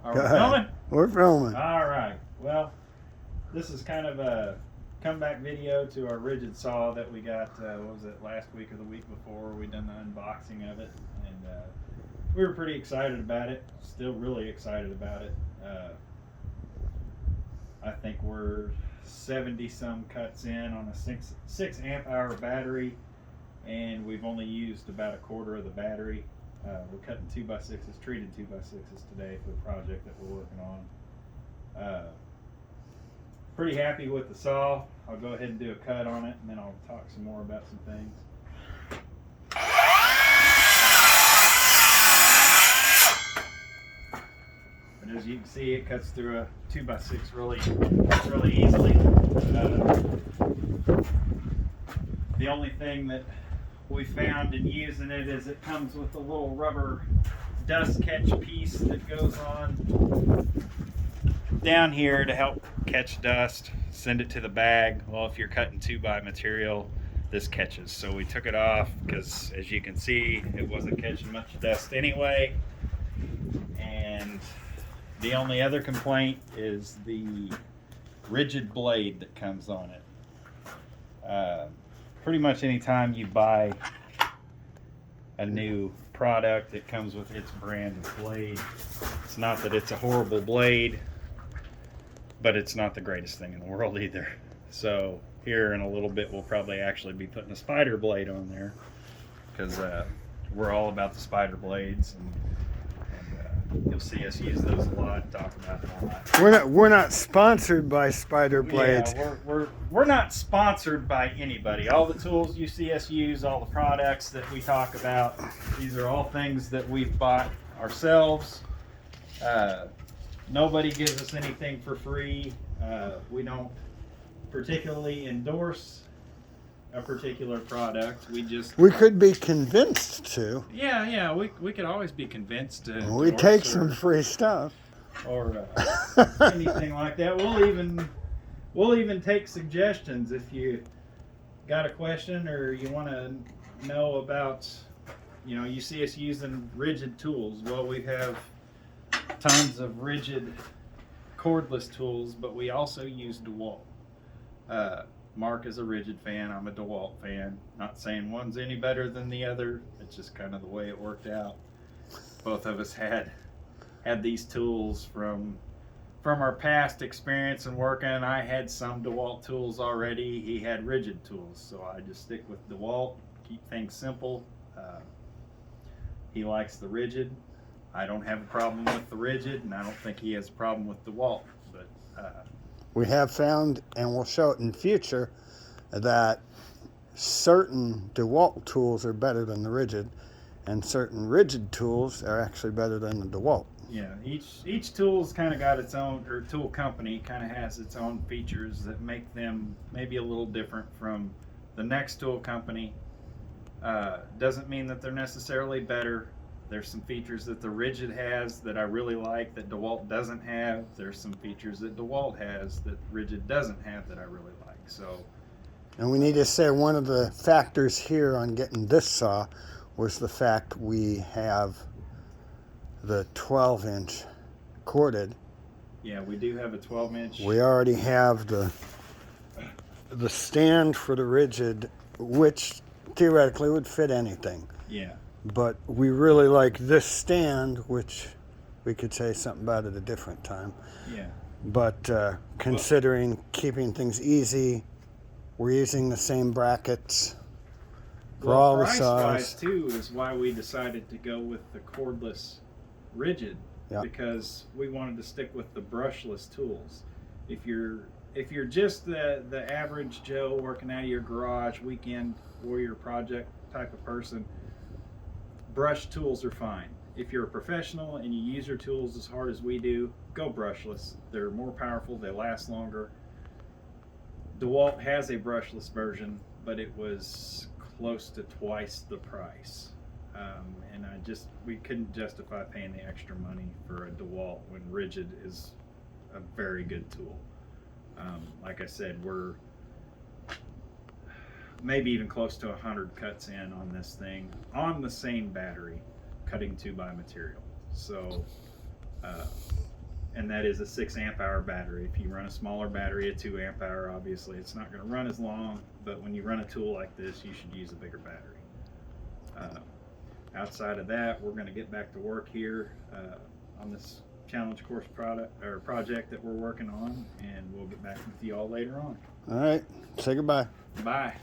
Are we filming? We're filming. All right. Well, this is kind of a comeback video to our Rigid saw that we got, what was it, last week or the week before. We done the unboxing of it, and we were pretty excited about it. Still really excited about it. I think we're 70 some cuts in on a 6 amp hour battery, and we've only used about a quarter of the battery. We're cutting 2x6s, treated 2x6s today for the project that we're working on. Pretty happy with the saw. I'll go ahead and do a cut on it, and then I'll talk some more about some things. But as you can see, it cuts through a 2x6 really easily. The only thing that we found in using it is it comes with a little rubber dust catch piece that goes on down here to help catch dust, send it to the bag. Well, if you're cutting 2x material, this catches. So we took it off because, as you can see, it wasn't catching much dust anyway. And the only other complaint is the rigid blade that comes on it. Pretty much anytime you buy a new product, it comes with its brand of blade. It's not that it's a horrible blade, but it's not the greatest thing in the world either. So here in a little bit, we'll probably actually be putting a spider blade on there, because we're all about the spider blades, and you'll see us use those a lot, talk about them a lot. We're not sponsored by Spider Blades. Yeah, we're not sponsored by anybody. All the tools you see us use, all the products that we talk about, these are all things that we've bought ourselves. Nobody gives us anything for free. We don't particularly endorse a particular product. We could be convinced to. Yeah, we could always be convinced to. We take some free stuff, or anything like that. We'll even take suggestions if you got a question or you want to know about. You see us using rigid tools. Well, we have tons of rigid cordless tools, but we also use DeWalt. Mark is a Rigid fan, I'm a DeWalt fan. Not saying one's any better than the other, it's just kind of the way it worked out. Both of us had these tools from our past experience and working. I had some DeWalt tools already, he had Rigid tools, so I just stick with DeWalt, keep things simple. He likes the Rigid. I don't have a problem with the Rigid, and I don't think he has a problem with DeWalt, but we have found, and we'll show it in future, that certain DeWalt tools are better than the Rigid, and certain Rigid tools are actually better than the DeWalt. Yeah, each tool's kind of got its own, or tool company kind of has its own features that make them maybe a little different from the next tool company. Doesn't mean that they're necessarily better. There's some features that the Rigid has that I really like that DeWalt doesn't have. There's some features that DeWalt has that Rigid doesn't have that I really like. So, and we need to say one of the factors here on getting this saw was the fact we have the 12-inch corded. Yeah, we do have a 12-inch. We already have the stand for the Rigid, which theoretically would fit anything. Yeah. But we really like this stand, which we could say something about at a different time. Yeah. But considering keeping things easy, we're using the same brackets for all the saws. Price-wise, too, is why we decided to go with the cordless Rigid, because we wanted to stick with the brushless tools. If you're just the average Joe working out of your garage, weekend warrior project type of person, brush tools are fine. If you're a professional and you use your tools as hard as we do, go brushless. They're more powerful, they last longer. DeWalt has a brushless version, but it was close to twice the price. And we couldn't justify paying the extra money for a DeWalt when Rigid is a very good tool. Like I said, we're maybe even close to 100 cuts in on this thing on the same battery, cutting 2x material. So and that is a 6 amp hour battery. If you run a smaller battery, a 2 amp hour, obviously it's not going to run as long, but when you run a tool like this, you should use a bigger battery. Outside of that, we're going to get back to work here on this challenge course project that we're working on, and we'll get back with you all later on. All right, say goodbye. Bye.